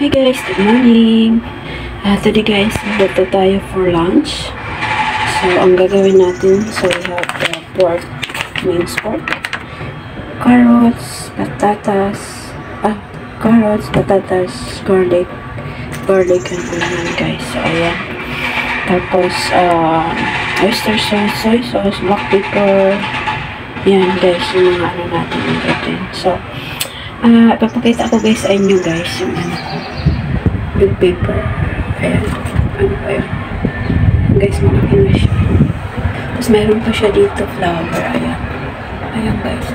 Hi guys, good morning. Today guys, magluto tayo for lunch. So, ang gagawin natin, so we have the pork, minced pork, carrots, patatas, garlic, and onion guys. So, ayan. Tapos, oyster sauce, soy sauce, black pepper. Yan guys, yung mga ano natin ingredients. So, papakita ko guys sa inyo guys yung ano ko. Bell pepper. Ayan. Ano ba yun? Guys, malaki na siya. Tapos, mayroon pa siya dito flour. Ayan. Ayan guys.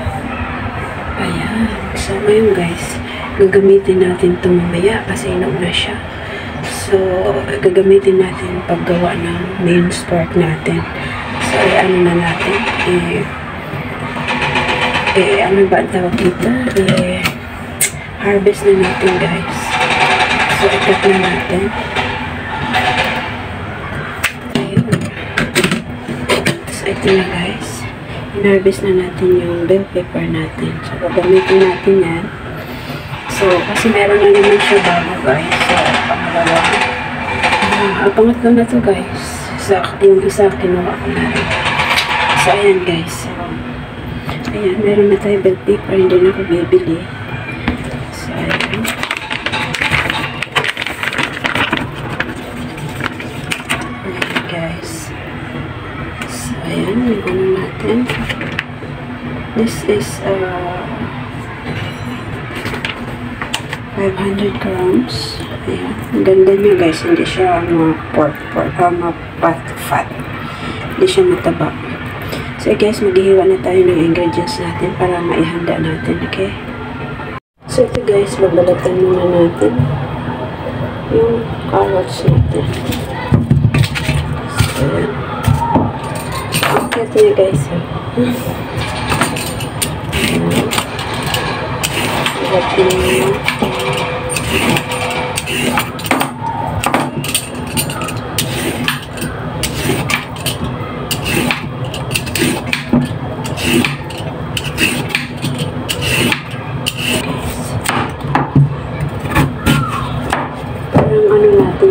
Ayan. So, ngayon guys, gagamitin natin ito mamaya kasi inog na siya. So, gagamitin natin paggawa ng minced pork natin. So, ano na natin? Ano ba ang tawag dito? Harvest na natin guys. So, ikat na natin. Ayun. So, ito na guys. In-harvest na natin yung bell pepper natin. So, gagamitin natin yan. So, kasi meron na naman siya bago guys. So, pangalawa. Ang pangatlo na to guys. So, yung isa kinuha ko na rin. So, ayan guys. So, ayan, meron na tayo bell pepper. Hindi na ako bibili. So, ayan. Ayan guys. So, ayan. Yung ano natin. This is 500 grams. Ayan. Ang ganda niya guys. Hindi siya fat. Hindi siya mataba. So guys, maghihiwa na tayo ng ingredients natin para maihanda natin. Okay? So ito guys, babalatan muna natin yung carrots natin. So ayan. Okay, ito na guys. Babalatan muna.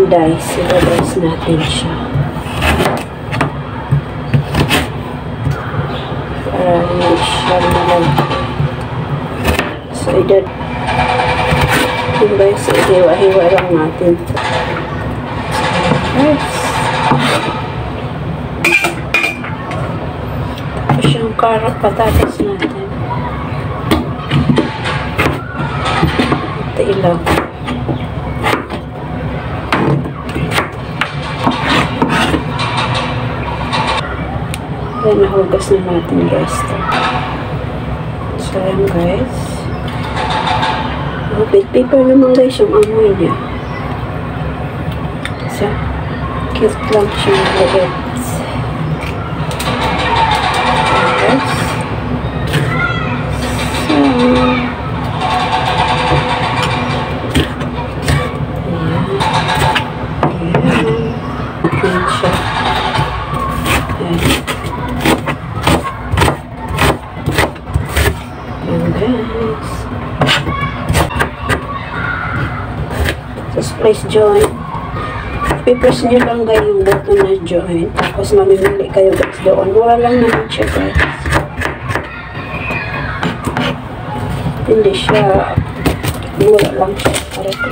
Dice, i-dice natin siya para hindi siya malagay. So, guys, hiwa-hiwa lang natin. Tapos yung carrot, patatas natin. Ito ilang. Ayan, nahugas na natin guys. So, ayan guys. Bell pepper naman guys yung amoy niya. So, cute lang siya guys. Guys. So, ayan. Ayan siya. Ayan. Tapos place joint. Pipress nyo lang guys yung button na joint. Tapos mamimili kayo guys doon. Mura lang naman siya guys. Hindi siya mura lang siya. Parito.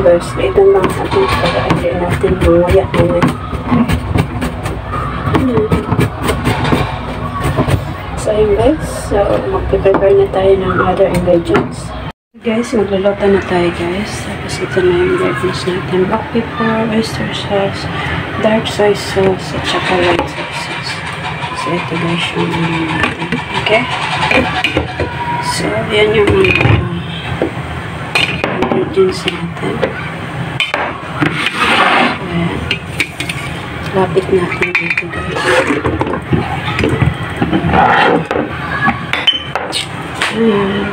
Guys, ito lang natin para hindi natin manguyak naman. So, ayun guys. So, mag-prepare na tayo ng other ingredients. Guys, magluluto na tayo guys. Tapos ito na yung ingredients natin. Black pepper, oyster sauce, dark soy sauce, at saka white soy sauce. So, ito guys yung natin. Okay? So, yan yung ingredients natin. Ayan. Lapit natin dito guys. Ayan.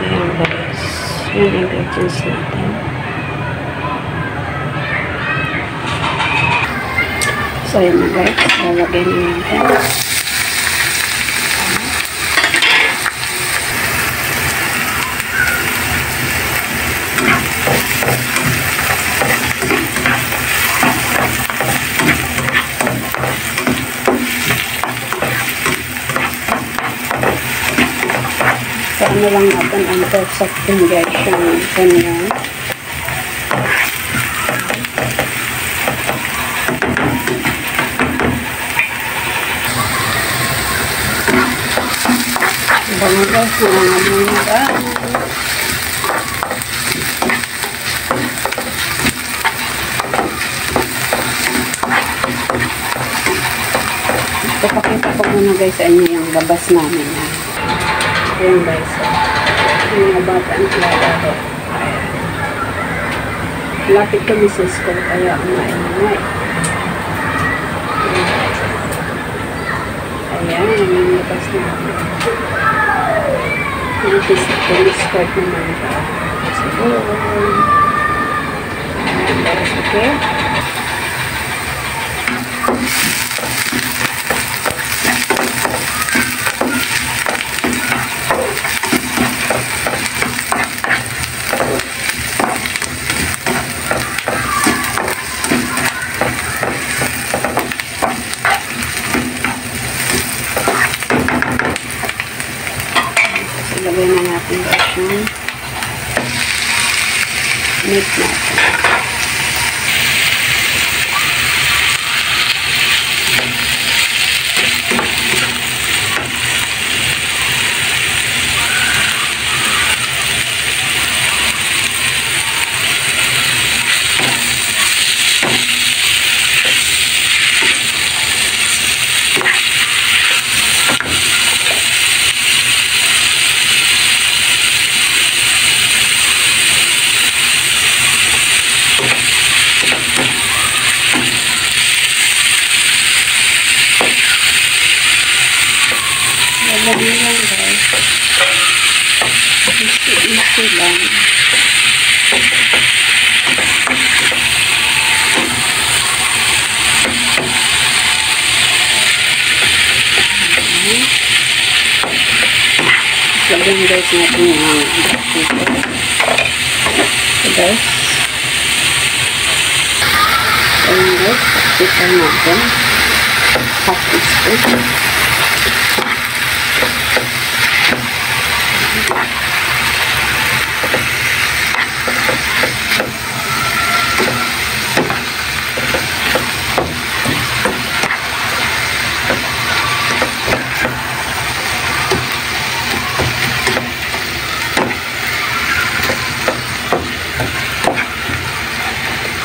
Ayan guys. Yung ingredients natin. So, yun na guys. Lalagyan na natin. So, ano lang natin ang perfecting guys yung ganyan. Bango guys, mga muna. Ipapakita ko muna guys sa inyo yung labas namin. Ayan guys. Yung mga bata ang lalaro. Ayan. Lapit kami sa school kaya umay-umay. Ayan, yung labas namin. Yung tennis court naman ba. Siguro. Ayan guys, okay. Ilagay na natin guys yung meat natin. Lagyan lang guys. Easy lang. Lagyan guys natin yung dito. So guys. Ayan guys. Kita natin. Half teaspoon.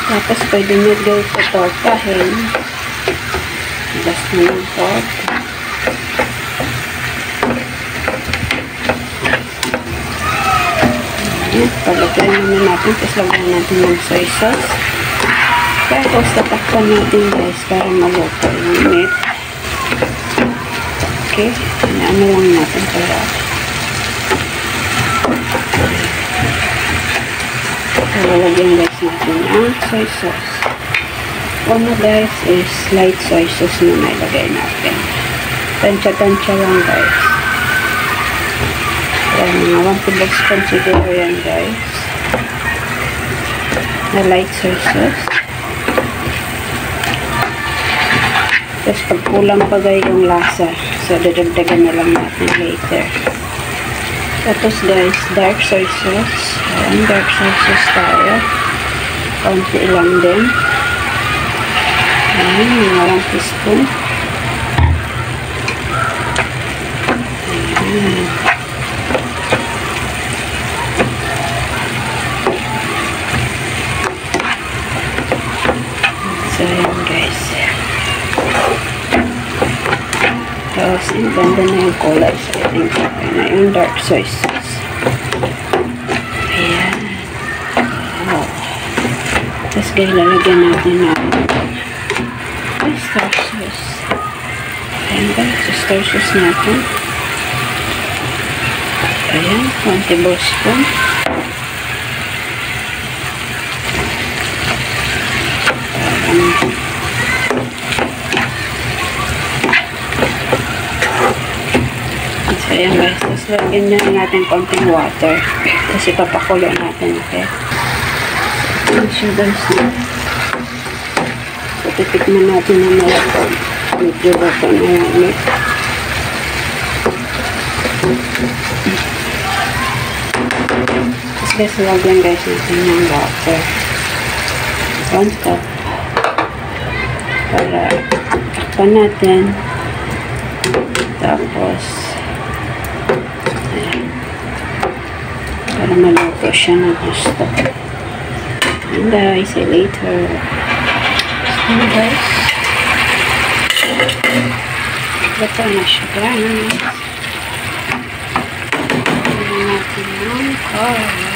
Tapos pwede nyo guys sa tortahin. Gas na ng torta. Palagyan naman natin. Tapos lagyan natin ng soy sauce. Tapos tatakpan natin guys para maluto yung meat. Okay. Ano lang natin para lalagyan guys natin ang soy sauce. Una guys is light soy sauce na nailagay natin. Tansya-tansya lang guys. Ayan, mga 1 tablespoon siguro yan guys. Na light soy sauce. Tapos pag kulang pa guys yung lasa, so dadagdagan na lang natin later. Tapos guys, dark soy sauce. Ayan, dark soy sauce tayo. Kaunti lang din. Ayan, mga 1 teaspoon. Ayan. So, ayan guys. Tapos, ang ganda na yung kulay. So, I think okay na yung dark soy sauce. Ayan. Wow. Tapos, guys, lalagyan natin ng star sauce. Ayan guys, star sauce natin. Ayan, 1 tablespoon. So, ayan guys. Tapos lagyan na natin konting water. Kasi papakulo natin. Okay? Ayan siya guys. So, titikman natin na malapag. Medyo bato na yung meat. Tapos guys, lagyan guys natin yung water. 1 cup. Para takpan natin. Tapos ayan. Para maluto siya ng gusto. And guys, see you later. So guys, luto na siya guys. Lagyan natin yung carrot.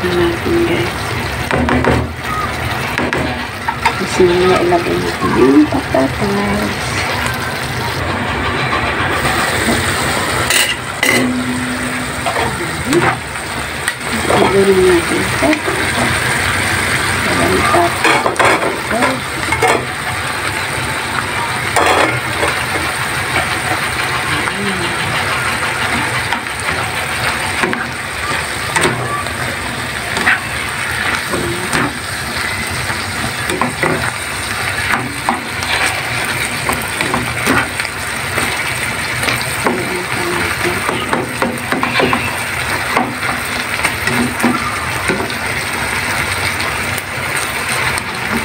Natin guys. Kasi ilagay natin yung patatas. Ilagay natin ito. Ilagay natin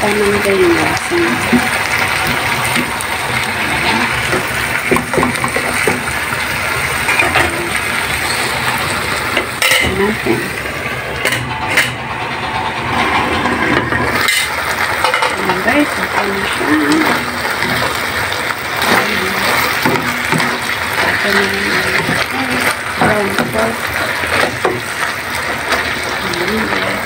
tamang ba yung lasa natin. Ayan guys, ito na siya. Ito na yung brown pork. Ayan guys.